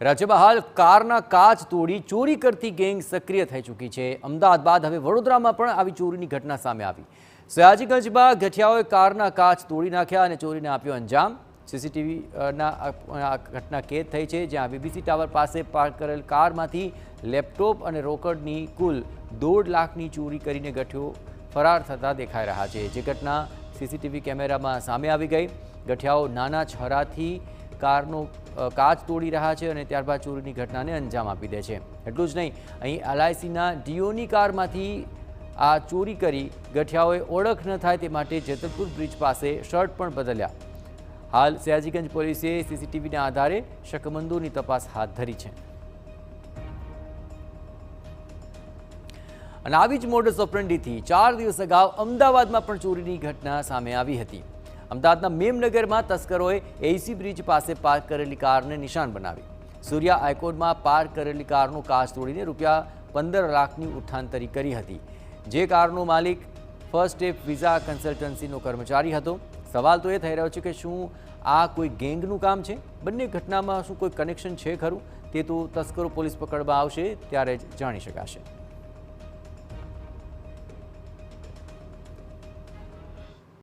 રાજ્યમાં હાલ કારના કાચ તોડી ચોરી કરતી ગેંગ સક્રિય થઈ ચૂકી છે। અમદાવાદ બાદ હવે વડોદરામાં પણ આવી ચોરીની ઘટના સામે આવી। સયાજીગંજમાં ગઠિયાઓએ કારના કાચ તોડી નાખ્યા અને ચોરીને આપ્યો અંજામ। સીસીટીવીના ઘટના કેદ થઈ છે, જ્યાં બીબીસી ટાવર પાસે પાર્ક કરેલ કારમાંથી લેપટોપ અને રોકડની કુલ 1.5 લાખની ચોરી કરીને ગઠિયો ફરાર થતા દેખાઈ રહ્યા છે, જે ઘટના સીસીટીવી કેમેરામાં સામે આવી ગઈ। ગઠિયાઓ નાના છરાથી કારનો કાચ તોડી રહ્યા છે અને ત્યારબાદ ચોરીની ઘટનાને અંજામ આપી દે છે। એટલું જ નહીં, અહીં એલઆઈસીના ડીઓની કારમાંથી આ ચોરી કરી ગઠિયાઓએ ઓળખ ન થાય તે માટે જેતલપુર બ્રિજ પાસે શર્ટ પણ બદલ્યા। હાલ સયાજીગંજ પોલીસે સીસીટીવીના આધારે શકમંદોની તપાસ હાથ ધરી છે। અને આવી જ મોડસ ઓપરેન્ડીથી 4 દિવસ અગાઉ અમદાવાદમાં પણ ચોરીની ઘટના સામે આવી હતી। અમદાવાદના મેમનગરમાં તસ્કરોએ એસી બ્રિજ પાસે પાર્ક કરેલી કારને નિશાન બનાવી। સૂર્યા આઇકોનમાં પાર્ક કરેલી કારનો કાચ તોડીને ₹15 લાખની ઉઠાંતરી કરી હતી, જે કારનો માલિક ફર્સ્ટ સ્ટેપ વિઝા કન્સલ્ટન્સીનો કર્મચારી હતો। સવાલ તો એ થઈ રહ્યો છે કે શું આ કોઈ ગેંગનું કામ છે? બંને ઘટનામાં શું કોઈ કનેક્શન છે ખરું? તે તો તસ્કરો પોલીસ પકડવા આવશે ત્યારે જ જાણી શકાશે।